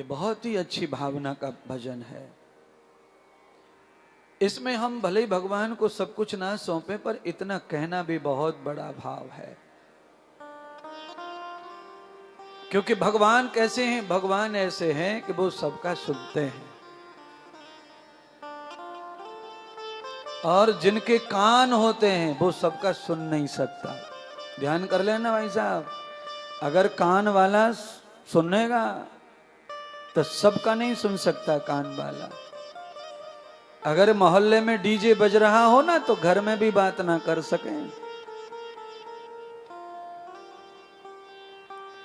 बहुत ही अच्छी भावना का भजन है। इसमें हम भले ही भगवान को सब कुछ ना सौंपे, पर इतना कहना भी बहुत बड़ा भाव है। क्योंकि भगवान कैसे हैं? भगवान ऐसे हैं कि वो सबका सुनते हैं, और जिनके कान होते हैं वो सबका सुन नहीं सकता। ध्यान कर लेना भाई साहब, अगर कान वाला सुनेगा तो सबका नहीं सुन सकता कान वाला। अगर मोहल्ले में डीजे बज रहा हो ना, तो घर में भी बात ना कर सकें।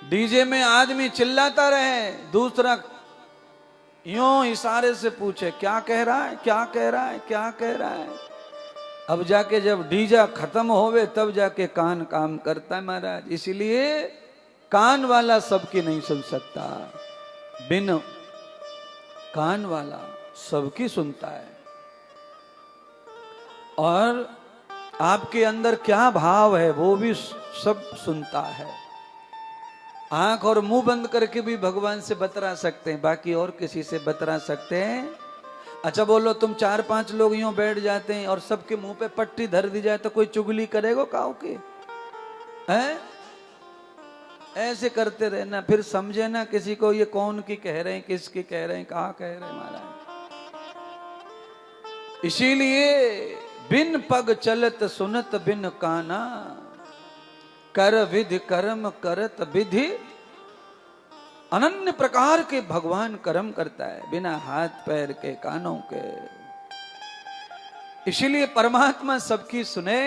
डीजे में आदमी चिल्लाता रहे, दूसरा यूं इशारे से पूछे क्या कह रहा है, क्या कह रहा है, क्या कह रहा है। अब जाके जब डीजा खत्म होवे तब जाके कान काम करता है महाराज। इसीलिए कान वाला सबकी नहीं सुन सकता, बिन कान वाला सबकी सुनता है। और आपके अंदर क्या भाव है वो भी सब सुनता है। आंख और मुंह बंद करके भी भगवान से बतरा सकते हैं, बाकी और किसी से बतरा सकते हैं? अच्छा बोलो, तुम 4-5 लोग यूं बैठ जाते हैं और सबके मुंह पे पट्टी धर दी जाए तो कोई चुगली करेगा काऊ के? हैं? ऐसे करते रहना, फिर समझे ना किसी को ये कौन की कह रहे हैं, किसकी कह रहे हैं, कहा कह रहे हैं महाराज। इसीलिए बिन पग चलत सुनत बिन काना, कर विधि कर्म करत विधि। अनन्य प्रकार के भगवान कर्म करता है बिना हाथ पैर के, कानों के। इसीलिए परमात्मा सबकी सुने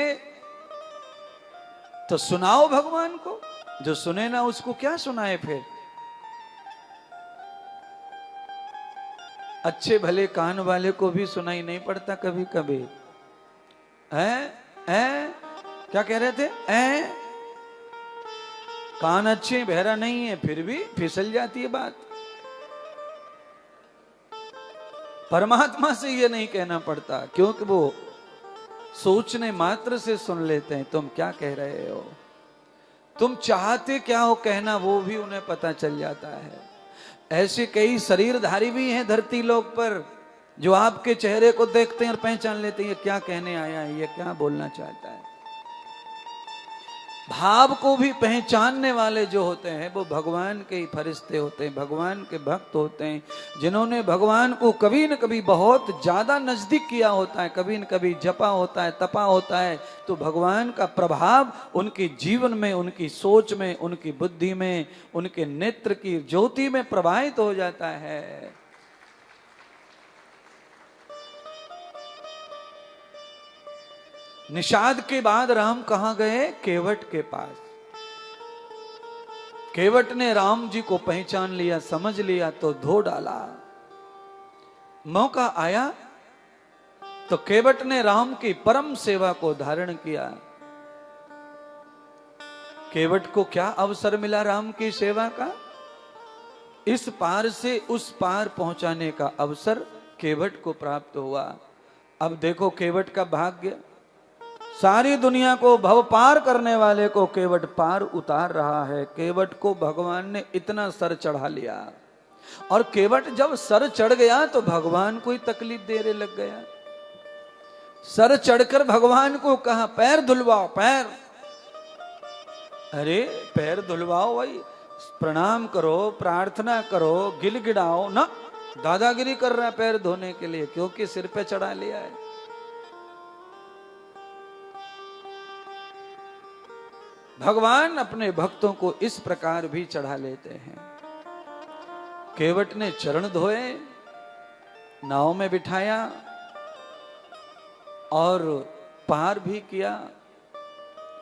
तो सुनाओ भगवान को, जो सुने ना उसको क्या सुनाए फिर। अच्छे भले कान वाले को भी सुनाई नहीं पड़ता कभी कभी। क्या कह रहे थे? कान अच्छे बहरा नहीं है फिर भी फिसल जाती है बात। परमात्मा से ये नहीं कहना पड़ता, क्योंकि वो सोचने मात्र से सुन लेते हैं तुम क्या कह रहे हो, तुम चाहते क्या हो कहना, वो भी उन्हें पता चल जाता है। ऐसे कई शरीरधारी भी हैं धरती लोक पर, जो आपके चेहरे को देखते हैं और पहचान लेते हैं ये क्या कहने आया है, ये क्या बोलना चाहता है। भाव को भी पहचानने वाले जो होते हैं वो भगवान के ही फरिश्ते होते हैं, भगवान के भक्त होते हैं, जिन्होंने भगवान को कभी न कभी बहुत ज्यादा नजदीक किया होता है, कभी न कभी जपा होता है, तपा होता है। तो भगवान का प्रभाव उनके जीवन में, उनकी सोच में, उनकी बुद्धि में, उनके नेत्र की ज्योति में प्रवाहित हो जाता है। निषाद के बाद राम कहां गए? केवट के पास। केवट ने राम जी को पहचान लिया, समझ लिया तो धो डाला। मौका आया तो केवट ने राम की परम सेवा को धारण किया। केवट को क्या अवसर मिला राम की सेवा का? इस पार से उस पार पहुंचाने का अवसर केवट को प्राप्त हुआ। अब देखो केवट का भाग्य, सारी दुनिया को भव पार करने वाले को केवट पार उतार रहा है। केवट को भगवान ने इतना सर चढ़ा लिया, और केवट जब सर चढ़ गया तो भगवान को ही तकलीफ देने लग गया। सर चढ़कर भगवान को कहा पैर धुलवाओ, पैर। अरे पैर धुलवाओ भाई, प्रणाम करो, प्रार्थना करो, गिड़गिड़ाओ ना। दादागिरी कर रहा है पैर धोने के लिए, क्योंकि सिर पे चढ़ा लिया है। भगवान अपने भक्तों को इस प्रकार भी चढ़ा लेते हैं। केवट ने चरण धोए, नाव में बिठाया और पार भी किया।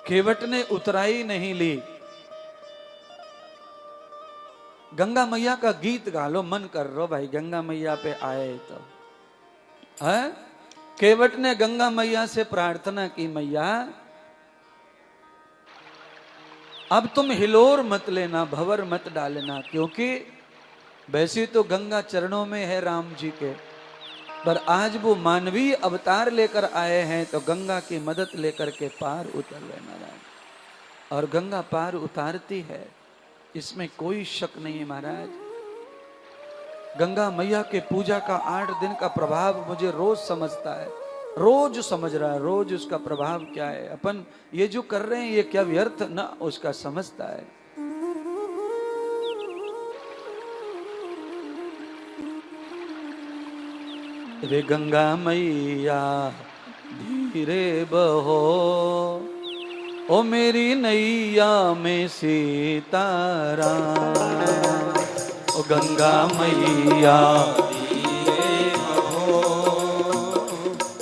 केवट ने उतराई नहीं ली। गंगा मैया का गीत गा लो, मन कर रो भाई, गंगा मैया पे आए तो है। केवट ने गंगा मैया से प्रार्थना की, मैया अब तुम हिलोर मत लेना, भंवर मत डालना, क्योंकि वैसे तो गंगा चरणों में है राम जी के, पर आज वो मानवीय अवतार लेकर आए हैं तो गंगा की मदद लेकर के पार उतर लेना। और गंगा पार उतारती है, इसमें कोई शक नहीं है महाराज। गंगा मैया के पूजा का 8 दिन का प्रभाव मुझे रोज समझता है, रोज समझ रहा है, रोज उसका प्रभाव क्या है। अपन ये जो कर रहे हैं ये क्या व्यर्थ ना उसका समझता है। रे गंगा मैया धीरे बहो, ओ मेरी नैया में सीताराम। ओ गंगा मैया धीरे बहो,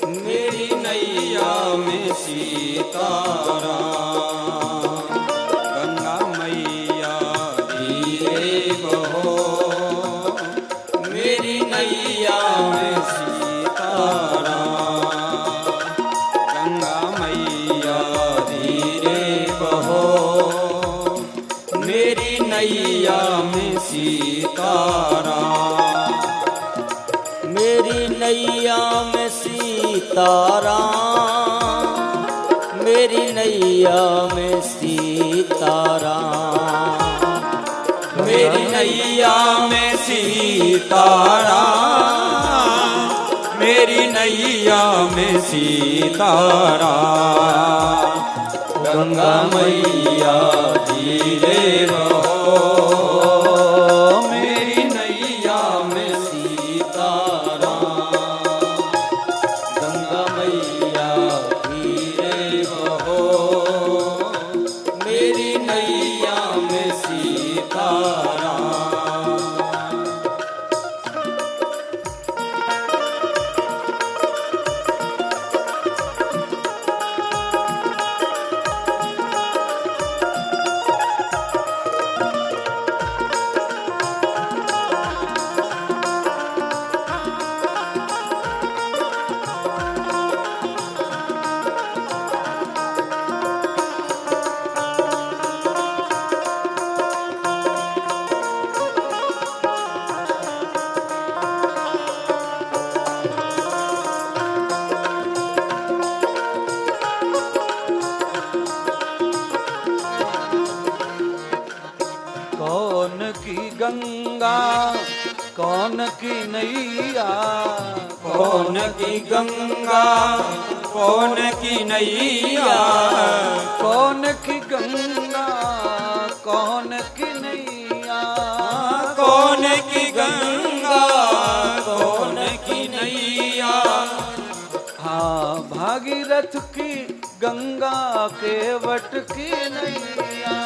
मेरी नैया में सीताराम। गंगा मैया धीरे बहो, मेरी नैया में सीताराम। गंगा मैया धीरे बहो, मेरी नैया में सीताराम। मेरी नैया में सीताराम, मेरी नैया में सीताराम। मेरी नैया में सीताराम, मेरी नैया में सीताराम। गंगा मैया धीरे बहो, मेरी नैया में सीताराम। गंगा मैया धीरे बहो, मेरी नैया में सीताराम। कौन की गंगा कौन की नैया, कौन की गंगा कौन की नैया। कौन की गंगा कौन की नैया। कौन की गंगा कौन की नैया। हाँ भागीरथ की गंगा केवट की नैया।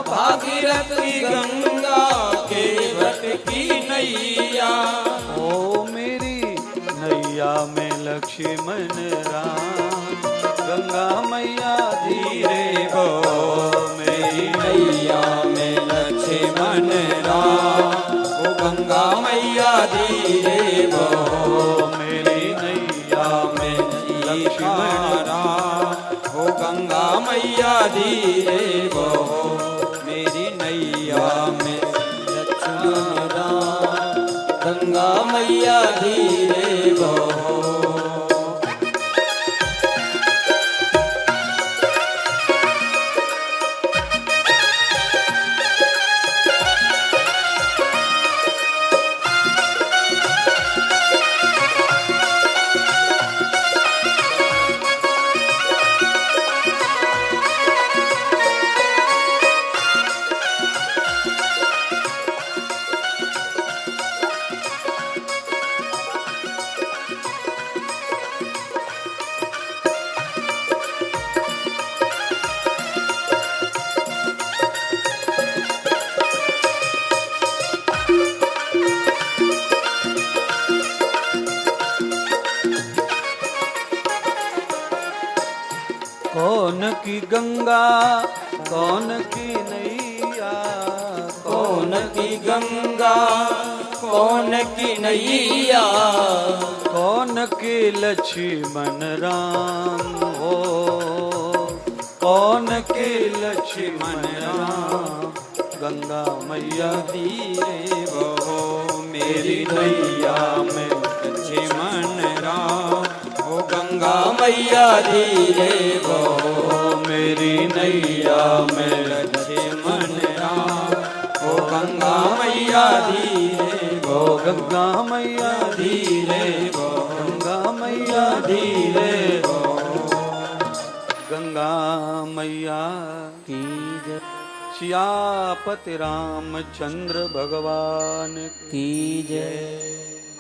भागीरथ की गंगा केवट की नैया। ओ मेरी नैया में लक्ष्मण राम, गंगा मैया धीरे बहो, मेरी नैया में लक्ष्मण राम। ओ गंगा मैया धीरे बहो, मेरी नैया में लक्ष्मण राम। ओ गंगा मैया धीरे बहो, मेरी नैया में लक्ष्मण राम। गंगा मैया धीरे बहो। कौन की गंगा कौन की नैया। कौन की गंगा कौन की नैया। कौन की लक्ष्मण राम हो, कौन की लक्ष्मण राम। गंगा मैया धीरे बहो, मेरी नैया में लक्ष्मण राम। ओ गंगा मैया धीरे बहो, मेरी नैया में लक्ष्मण राम। ओ गंगा मैया धीरे बहो। गंगा मैया धीरे बहो गंगा मैया धीरे बहो गंगा मैया की जय सियापति रामचंद्र भगवान की जय।